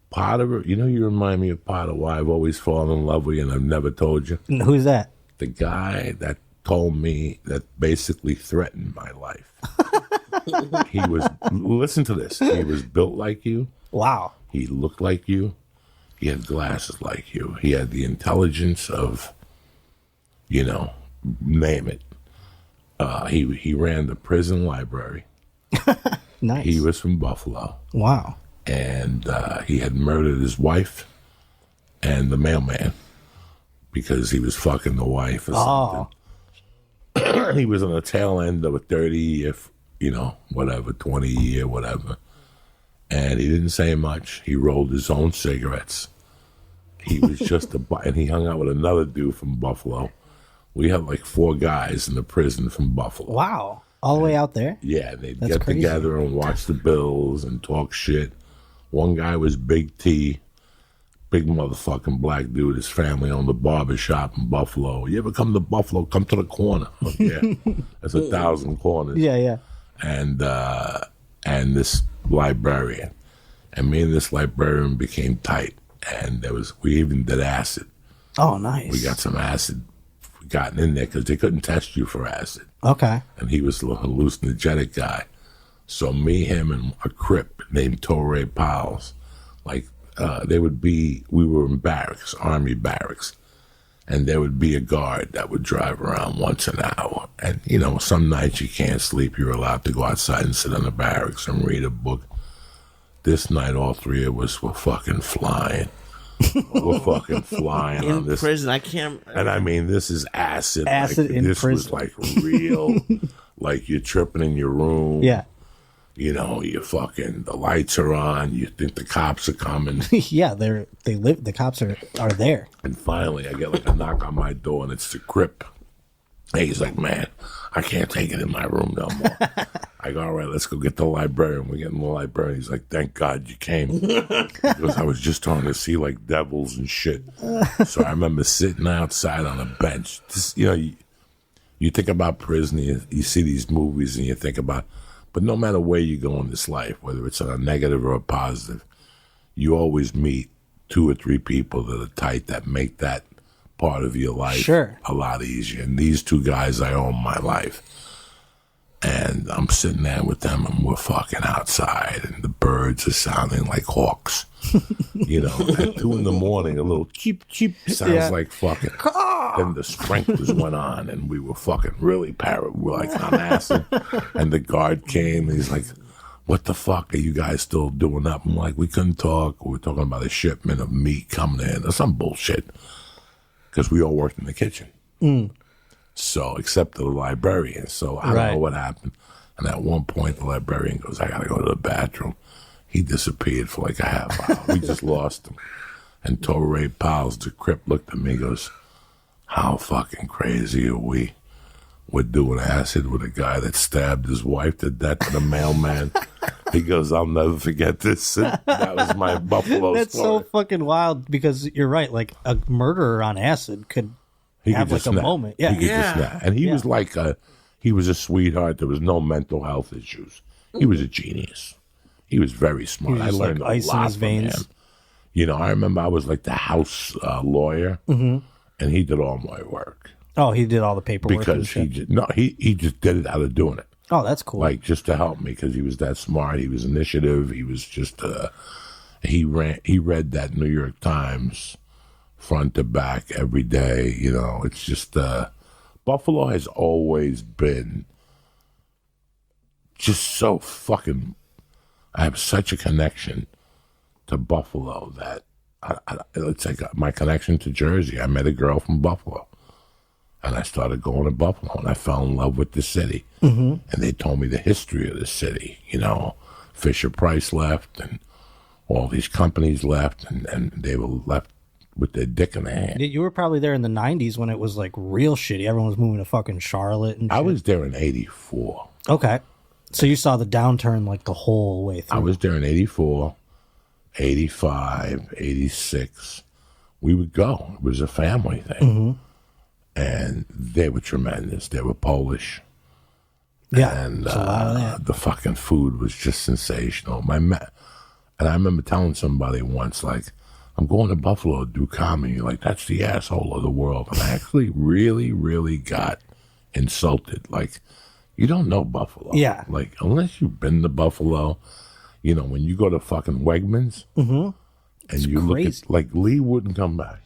part of it, you remind me of part of why I've always fallen in love with you and I've never told you. Who's that? The guy that told me, that basically threatened my life. Listen to this. He was built like you. Wow. He looked like you. He had glasses like you. He had the intelligence of, name it. He ran the prison library. Nice. He was from Buffalo. Wow. And he had murdered his wife and the mailman because he was fucking the wife or something. He was on the tail end of a 30-year, 20-year, whatever. And he didn't say much. He rolled his own cigarettes. He was just and he hung out with another dude from Buffalo. We had like 4 guys in the prison from Buffalo. Wow. All the way out there? Yeah, they'd get together and watch the Bills and talk shit. One guy was Big T, big motherfucking black dude. His family owned a barber shop in Buffalo. You ever come to Buffalo? Come to the corner. Yeah, there's 1,000 corners. Yeah. And this librarian, and me and this librarian became tight. And we even did acid. Oh, nice. We got some acid gotten in there because they couldn't test you for acid. Okay. And he was a hallucinogenic guy. So me, him, and a Crip named Torrey Powell's, we were in barracks, army barracks, and there would be a guard that would drive around once an hour. And, some nights you can't sleep. You're allowed to go outside and sit in the barracks and read a book. This night, all 3 of us were fucking flying. We're fucking flying in on this prison. I can't. And I mean, this is acid. Acid in this prison. was real. Like you're tripping in your room. Yeah. You fucking, the lights are on. You think the cops are coming. Yeah, the cops are there. And finally, I get a knock on my door, and it's the Crip. And he's like, man, I can't take it in my room no more. I go, all right, let's go get the librarian. We're getting the librarian. He's like, thank God you came. Because I was just trying to see devils and shit. So I remember sitting outside on a bench. You think about prison, you see these movies and you think about, but no matter where you go in this life, whether it's on a negative or a positive, you always meet 2 or 3 people that are tight that make that part of your life a lot easier. And these 2 guys, I owe my life. And I'm sitting there with them, and we're fucking outside, and the birds are sounding like hawks. At 2 in the morning, a little cheep, cheep sounds like fucking. Then the sprinklers went on, and we were fucking really we're on acid. And the guard came, and he's like, what the fuck are you guys still doing up? I'm like, we couldn't talk. We were talking about a shipment of meat coming in or some bullshit. Because we all worked in the kitchen. So, except the librarian. So, I don't know what happened. And at one point, the librarian goes, I got to go to the bathroom. He disappeared for a half hour. We just lost him. And Torrey Powell's, the Crip, looked at me and goes, how fucking crazy are we? We're doing acid with a guy that stabbed his wife to death with a mailman. He goes, I'll never forget this. And that was my Buffalo That's story. so fucking wild because you're right. A murderer on acid could have a moment. Yeah. He could just snap. And he was he was a sweetheart. There was no mental health issues. He was a genius. He was very smart. I learned a lot from him. I remember I was the house lawyer, and he did all my work. Oh, he did all the paperwork because he just did it out of doing it. Oh, that's cool. Just to help me because he was that smart. He was initiative. He was just he read that New York Times front to back every day. It's just Buffalo has always been just so fucking. I have such a connection to Buffalo that it's like my connection to Jersey. I met a girl from Buffalo. And I started going to Buffalo, and I fell in love with the city. And they told me the history of the city. Fisher Price left, and all these companies left, and they were left with their dick in their hand. You were probably there in the 90s when it was real shitty. Everyone was moving to fucking Charlotte and shit. I was there in 84. Okay. So you saw the downturn the whole way through. I was there in 84, 85, 86. We would go. It was a family thing. And they were tremendous. They were Polish. Yeah, and a lot of that. The fucking food was just sensational. And I remember telling somebody once, like, I'm going to Buffalo to do comedy. Like, that's the asshole of the world. And I actually really, really got insulted. Like, you don't know Buffalo. Yeah. Like, unless you've been to Buffalo, you know, when you go to fucking Wegmans and you crazy. look at, like, Lee wouldn't come back.